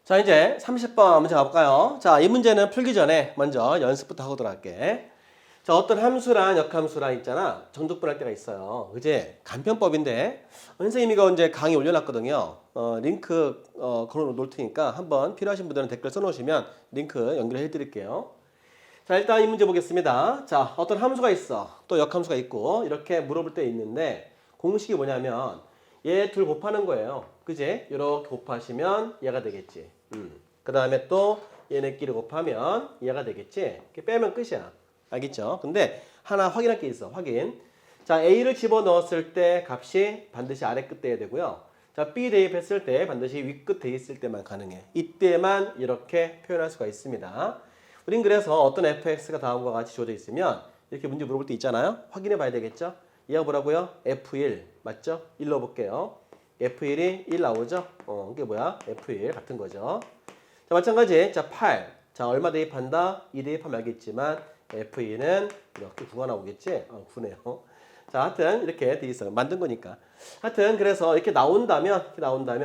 자, 이제 30번 문제 가볼까요? 자, 이 문제는 풀기 전에 먼저 연습부터 하고 들어갈게. 자, 어떤 함수랑 역함수랑 있잖아. 정적분할 때가 있어요. 그제 간편법인데 선생님이 이거 이제 강의 올려놨거든요. 링크 걸어 놓을 테니까 한번 필요하신 분들은 댓글 써놓으시면 링크 연결해 드릴게요. 자, 일단 이 문제 보겠습니다. 자, 어떤 함수가 있어. 또 역함수가 있고 이렇게 물어볼 때 있는데 공식이 뭐냐면 얘 둘 곱하는 거예요. 그지? 이렇게 곱하시면 얘가 되겠지. 그 다음에 또 얘네끼리 곱하면 얘가 되겠지. 이렇게 빼면 끝이야. 알겠죠? 근데 하나 확인할 게 있어. 확인. 자, A를 집어넣었을 때 값이 반드시 아래 끝 돼야 되고요. 자, B 대입했을 때 반드시 위 끝 돼 있을 때만 가능해. 이때만 이렇게 표현할 수가 있습니다. 우린 그래서 어떤 fx가 다음과 같이 주어져 있으면 이렇게 문제 물어볼 때 있잖아요. 확인해 봐야 되겠죠? 얘가 뭐라고요? F1 맞죠? 1 넣어볼게요. F1이 1 나오죠? 이게 뭐야? F1 같은 거죠. 자, 마찬가지. 자, 8. 자, 얼마 대입한다? 2 대입하면 알겠지만 F2는 이렇게 9가 나오겠지? 9네요. 자, 하여튼 이렇게 돼 있어요. 만든 거니까. 하여튼 그래서 이렇게 나온다면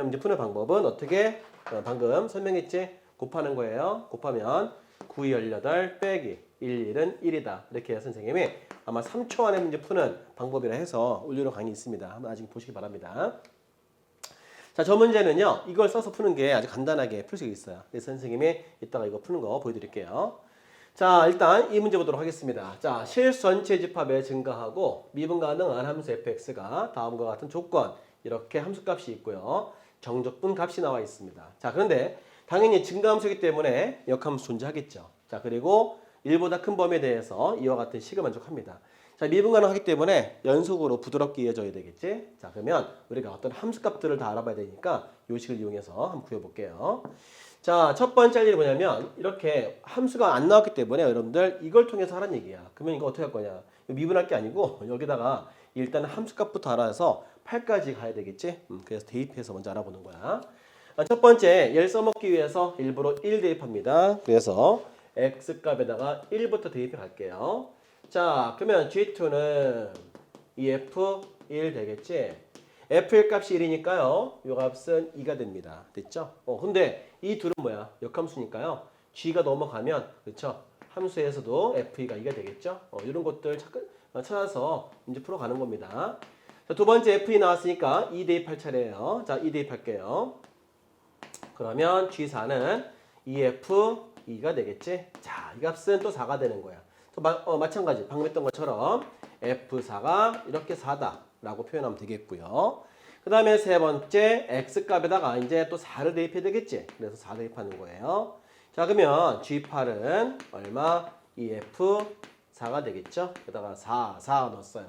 이제 푸는 방법은 어떻게? 방금 설명했지? 곱하는 거예요. 곱하면 9, 18 빼기 1, 1은 1이다. 이렇게 해서 선생님이 아마 3초 안에 문제 푸는 방법이라 해서 올려놓은 강의 있습니다. 한번 나중에 보시기 바랍니다. 자, 저 문제는요. 이걸 써서 푸는 게 아주 간단하게 풀 수 있어요. 그래서 선생님이 이따가 이거 푸는 거 보여드릴게요. 자, 일단 이 문제 보도록 하겠습니다. 자, 실수전체 집합에 증가하고 미분 가능한 함수 fx가 다음과 같은 조건 이렇게 함수값이 있고요. 정적분 값이 나와 있습니다. 자, 그런데 당연히 증가함수이기 때문에 역함수 존재하겠죠. 자, 그리고 1보다 큰 범위에 대해서 이와 같은 식을 만족합니다. 자, 미분 가능하기 때문에 연속으로 부드럽게 이어져야 되겠지. 자, 그러면 우리가 어떤 함수값들을 다 알아봐야 되니까 이 식을 이용해서 한번 구해볼게요. 자, 첫 번째 할 일이 뭐냐면 이렇게 함수가 안 나왔기 때문에 여러분들 이걸 통해서 하라는 얘기야. 그러면 이거 어떻게 할 거냐? 미분할 게 아니고 여기다가 일단 함수값부터 알아서 8까지 가야 되겠지. 그래서 대입해서 먼저 알아보는 거야. 첫 번째, 얘를 써먹기 위해서 일부러 1 대입합니다. 그래서 x값에다가 1부터 대입해 갈게요. 자, 그러면 G2는 EF1 되겠지? F1 값이 1이니까요. 이 값은 2가 됩니다. 됐죠? 근데 이 둘은 뭐야? 역함수니까요. G가 넘어가면, 그렇죠? 함수에서도 F2가 2가 되겠죠? 이런 것들 찾아서 이제 풀어가는 겁니다. 자, 두 번째 F2 나왔으니까 2 대입할 차례예요. 자, 2 대입할게요. 그러면 G4는 EF2가 되겠지? 자, 이 값은 또 4가 되는 거야. 또 마찬가지 방금 했던 것처럼 F4가 이렇게 4다 라고 표현하면 되겠고요. 그 다음에 세 번째 X값에다가 이제 또 4를 대입해야 되겠지? 그래서 4 대입하는 거예요. 자, 그러면 G8은 얼마? EF4가 되겠죠? 게다가 4 넣었어요.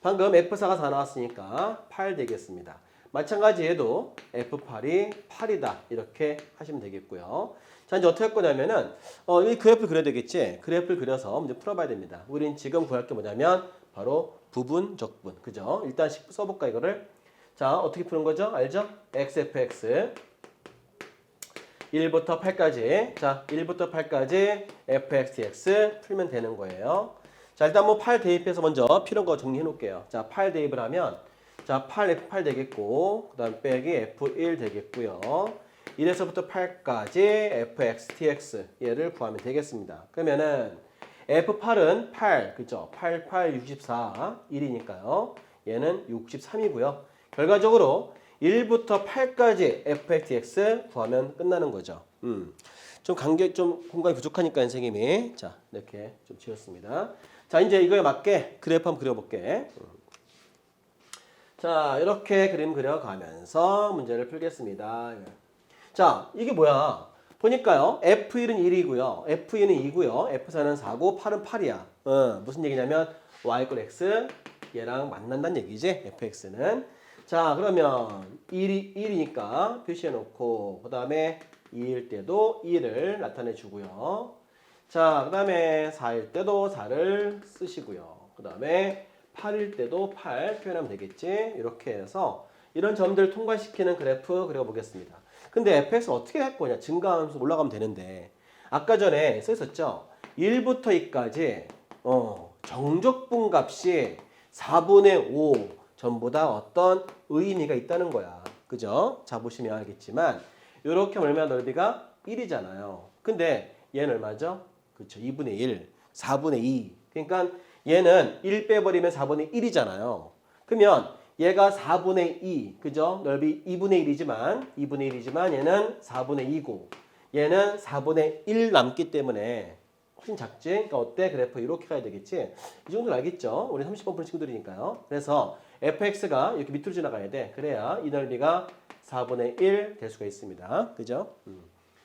방금 F4가 4 나왔으니까 8 되겠습니다. 마찬가지 얘도 F8이 8이다. 이렇게 하시면 되겠고요. 자, 이제 어떻게 할 거냐면은, 이 그래프를 그려야 되겠지? 그래프를 그려서 문제 풀어봐야 됩니다. 우린 지금 구할 게 뭐냐면, 바로 부분, 적분. 그죠? 일단 써볼까, 이거를? 자, 어떻게 푸는 거죠? 알죠? XFX. 1부터 8까지. 자, 1부터 8까지 FXDX 풀면 되는 거예요. 자, 일단 뭐 8 대입해서 먼저 필요한 거 정리해 놓을게요. 자, 8 대입을 하면, 자, 8F8 되겠고, 그 다음 빼기 F1 되겠고요. 1에서부터 8까지 FXTX 얘를 구하면 되겠습니다. 그러면은 F8은 8, 그죠? 8, 8, 64, 1이니까요. 얘는 63이고요. 결과적으로 1부터 8까지 FXTX 구하면 끝나는 거죠. 좀 공간이 부족하니까 선생님이 자, 이렇게 좀 지었습니다. 자, 이제 이거에 맞게 그래프 한번 그려볼게. 자, 이렇게 그림 그려가면서 문제를 풀겠습니다. 자, 이게 뭐야? 보니까요. F1은 1이고요. F2는 2고요. F4는 4고 8은 8이야. 무슨 얘기냐면 y = x 얘랑 만난다는 얘기지. fx는. 자, 그러면 1이니까 표시해 놓고 그 다음에 2일 때도 2를 나타내 주고요. 자, 그 다음에 4일 때도 4를 쓰시고요. 그 다음에 8일 때도 8 표현하면 되겠지. 이렇게 해서 이런 점들을 통과시키는 그래프 그려보겠습니다. 근데 fx 어떻게 할 거냐? 증가하면서 올라가면 되는데 아까 전에 써 있었죠? 1부터 2까지 정적분 값이 4분의 5 전부 다 어떤 의미가 있다는 거야. 그죠? 자, 보시면 알겠지만 이렇게 얼마 넓이가 1이잖아요. 근데 얘는 얼마죠? 그렇죠. 2분의 1, 4분의 2. 그러니까 얘는 1 빼버리면 4분의 1이잖아요. 그러면 얘가 4분의 2, 그죠? 넓이 2분의 1이지만 얘는 4분의 2고 얘는 4분의 1 남기 때문에 훨씬 작지? 그러니까 어때? 그래프 이렇게 가야 되겠지? 이 정도는 알겠죠? 우리 30번 푸는 친구들이니까요. 그래서 fx가 이렇게 밑으로 지나가야 돼. 그래야 이 넓이가 4분의 1 될 수가 있습니다. 그죠?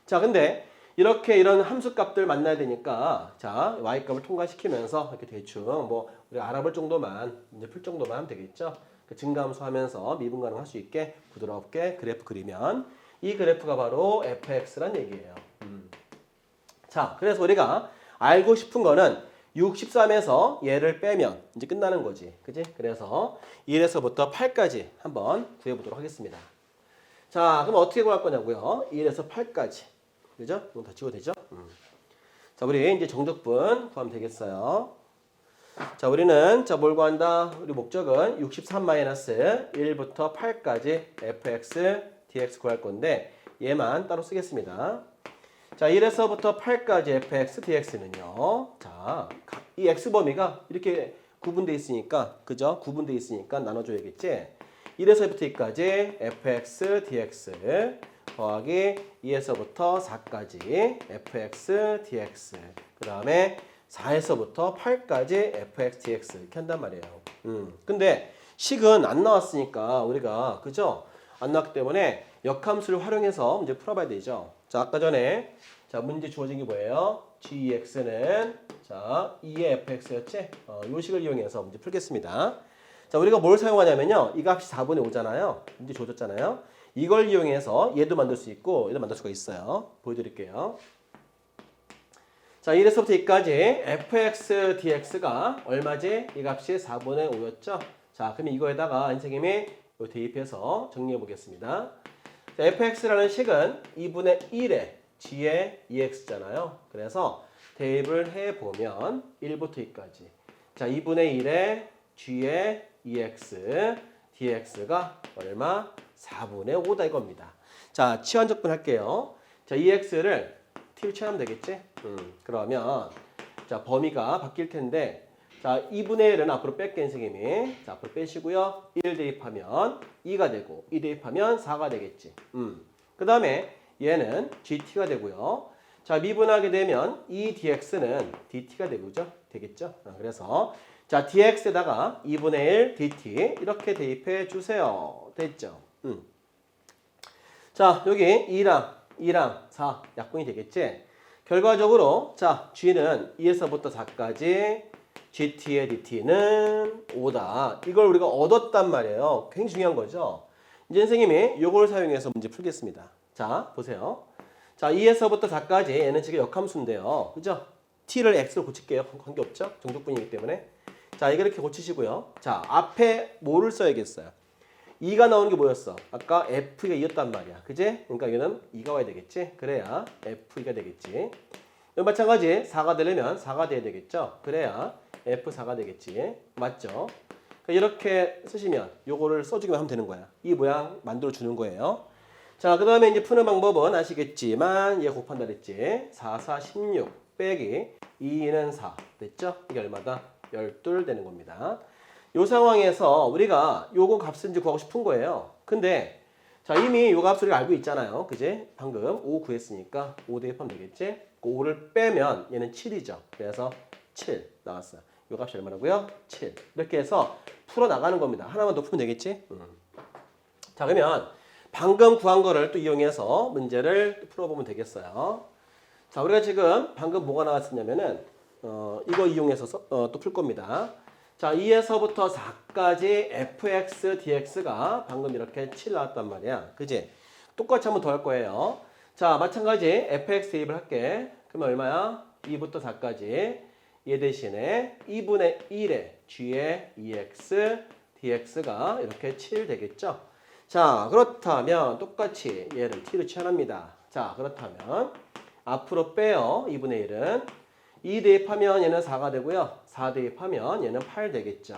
자, 근데 이렇게 이런 함수 값들 만나야 되니까 자, y값을 통과시키면서 이렇게 대충 뭐 우리가 알아볼 정도만 이제 풀 정도만 하면 되겠죠? 그 증가함수 하면서 미분 가능할 수 있게 부드럽게 그래프 그리면 이 그래프가 바로 fx란 얘기예요. 자, 그래서 우리가 알고 싶은 거는 63에서 얘를 빼면 이제 끝나는 거지. 그지? 그래서 1에서부터 8까지 한번 구해보도록 하겠습니다. 자, 그럼 어떻게 구할 거냐고요? 1에서 8까지. 그죠? 이건 다 지워도 되죠? 자, 우리 이제 정적분 구하면 되겠어요. 자, 우리는 뭘 구한다? 우리 목적은 63-1부터 8까지 fx, dx 구할 건데 얘만 따로 쓰겠습니다. 자, 1에서부터 8까지 fx, dx는요. 자, 이 x 범위가 이렇게 구분돼 있으니까, 그죠? 구분돼 있으니까 나눠줘야겠지? 1에서부터 2까지 fx, dx 더하기 2에서부터 4까지 fx, dx 그 다음에 4에서부터 8까지 fx, dx 이렇게 한단 말이에요. 근데 식은 안 나왔으니까 우리가, 그죠? 안 나왔기 때문에 역함수를 활용해서 문제 풀어봐야 되죠. 자, 아까 전에 자, 문제 주어진 게 뭐예요? gx는 자, 2의 fx였지? 요 식을 이용해서 문제 풀겠습니다. 자, 우리가 뭘 사용하냐면요. 이 값이 4분의 5잖아요. 문제 주어졌잖아요. 이걸 이용해서 얘도 만들 수 있고 얘도 만들 수가 있어요. 보여드릴게요. 자, 1에서부터 2까지 fx, dx가 얼마지? 이 값이 4분의 5였죠? 자, 그러면 이거에다가 선생님이 대입해서 정리해 보겠습니다. 자, fx라는 식은 2분의 1에 g의 2x잖아요. 그래서 대입을 해보면 1부터 2까지. 자, 2분의 1에 g의 2x, dx가 얼마? 4분의 5다 이겁니다. 자, 치환적분 할게요. 자, 2x를 t로 치환하면 되겠지? 그러면 자, 범위가 바뀔 텐데 자, 2분의 1은 앞으로 뺄게 선생님이. 자, 앞으로 빼시고요. 1 대입하면 2가 되고 2 대입하면 4가 되겠지. 그 다음에 얘는 gt가 되고요. 자, 미분하게 되면 이 dx는 dt가 되겠죠? 그래서 자, dx에다가 2분의 1 dt 이렇게 대입해 주세요. 됐죠? 자, 여기 2랑 4 약분이 되겠지? 결과적으로 자, g는 2에서부터 4까지 gt의 dt는 5다. 이걸 우리가 얻었단 말이에요. 굉장히 중요한 거죠. 이제 선생님이 이걸 사용해서 문제 풀겠습니다. 자, 보세요. 자, 2에서부터 4까지 얘는 지금 역함수인데요. 그죠? t를 x로 고칠게요. 관계없죠? 정적분이기 때문에. 자, 이거 이렇게 고치시고요. 자, 앞에 뭐를 써야겠어요? 2가 나오는 게 뭐였어? 아까 F가 2였단 말이야. 그지? 그러니까 이거는 2가 와야 되겠지? 그래야 F2가 되겠지. 마찬가지 4가 되려면 4가 돼야 되겠죠? 그래야 F4가 되겠지. 맞죠? 이렇게 쓰시면 요거를 써주기만 하면 되는 거야. 이 모양 만들어 주는 거예요. 자, 그 다음에 이제 푸는 방법은 아시겠지만 얘 곱한다 그랬지? 4, 4, 16 빼기 2는 4 됐죠? 이게 얼마다? 12 되는 겁니다. 이 상황에서 우리가 요거 값을 이제 구하고 싶은 거예요. 근데 자, 이미 요 값을 알고 있잖아요. 그지? 방금 5 구했으니까 5 대입하면 되겠지? 그 5를 빼면 얘는 7이죠. 그래서 7 나왔어요. 요 값이 얼마라고요? 7. 이렇게 해서 풀어 나가는 겁니다. 하나만 더 풀면 되겠지? 자, 그러면 방금 구한 거를 또 이용해서 문제를 풀어보면 되겠어요. 자, 우리가 지금 방금 뭐가 나왔었냐면은 이거 이용해서 또 풀 겁니다. 자, 2에서부터 4까지 fx, dx가 방금 이렇게 7 나왔단 말이야. 그지? 똑같이 한번 더 할 거예요. 자, 마찬가지 fx 대입을 할게. 그러면 얼마야? 2부터 4까지. 얘 대신에 2분의 1에 g의 2x, dx가 이렇게 7 되겠죠? 자, 그렇다면 똑같이 얘를 t로 치환합니다. 자, 그렇다면 앞으로 빼요. 2분의 1은. 2 대입하면 얘는 4가 되고요. 4 대입하면 얘는 8 되겠죠.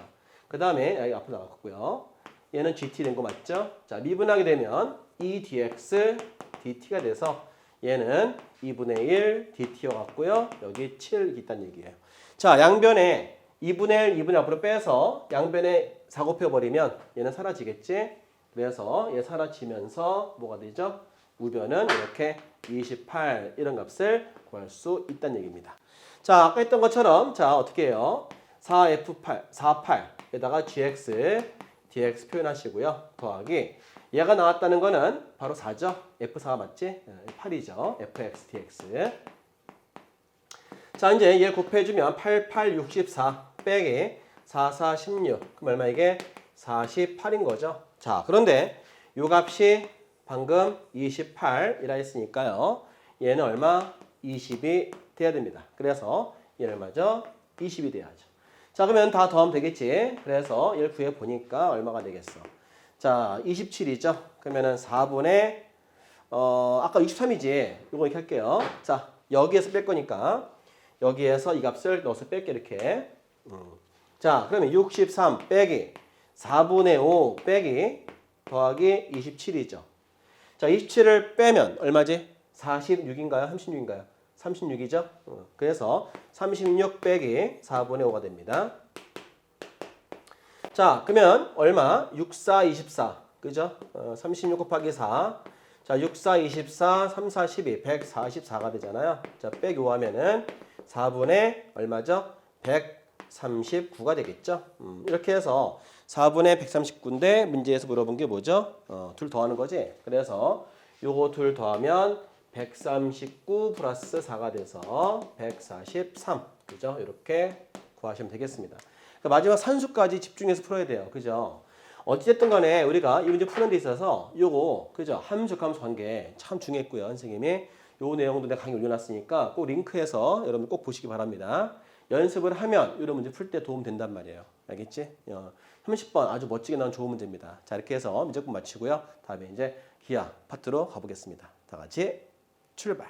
그 다음에 여기 앞으로 나갔고요. 얘는 gt 된 거 맞죠? 자, 미분하게 되면 2dx dt가 돼서 얘는 2분의 1 dt여갖고요. 여기 7 있다는 얘기예요. 자, 양변에 2분의 1, 2분의 앞으로 빼서 양변에 4 곱해버리면 얘는 사라지겠지? 그래서 얘 사라지면서 뭐가 되죠? 우변은 이렇게 28 이런 값을 구할 수 있다는 얘기입니다. 자, 아까 했던 것처럼 자 어떻게 해요? 4f8, 48에다가 gx, dx 표현하시고요. 더하기 얘가 나왔다는 거는 바로 4죠. f4 맞지? 8이죠. fx, dx. 자, 이제 얘 곱해주면 8, 8, 64 빼기 4, 4, 16. 그럼 얼마 이게? 48인 거죠. 자, 그런데 요 값이 방금 28이라 했으니까요. 얘는 얼마? 20이 돼야 됩니다. 그래서 얘는 얼마죠? 20이 돼야죠. 자, 그러면 다 더하면 되겠지. 그래서 얘를 구해 보니까 얼마가 되겠어? 자, 27이죠. 그러면은 4분의 아까 63이지. 이거 이렇게 할게요. 자, 여기에서 뺄 거니까 여기에서 이 값을 넣어서 뺄게 이렇게. 자, 그러면 63 빼기 4분의 5 빼기 더하기 27이죠. 자, 27을 빼면 얼마지? 46인가요? 36인가요? 36이죠? 그래서 36 빼기 4분의 5가 됩니다. 자, 그러면 얼마? 6, 4, 24. 그죠? 36 곱하기 4. 자, 6, 4, 24, 3, 4, 12. 144가 되잖아요. 자, 빼기 5 하면은 4분의 얼마죠? 139가 되겠죠? 이렇게 해서 4분의 139인데 문제에서 물어본 게 뭐죠? 둘 더하는 거지. 그래서 요거 둘 더하면 139 플러스 4가 돼서 143. 그죠? 이렇게 구하시면 되겠습니다. 그러니까 마지막 산수까지 집중해서 풀어야 돼요. 그죠? 어찌됐든 간에 우리가 이 문제 푸는 데 있어서 요거 그죠? 함수 관계 참 중요했고요. 선생님이 요 내용도 내가 강의 올려놨으니까 꼭 링크해서 여러분 꼭 보시기 바랍니다. 연습을 하면 이런 문제 풀 때 도움 된단 말이에요. 알겠지? 30번 아주 멋지게 나온 좋은 문제입니다. 자, 이렇게 해서 문제집 마치고요. 다음에 이제 기하 파트로 가보겠습니다. 다 같이 출발!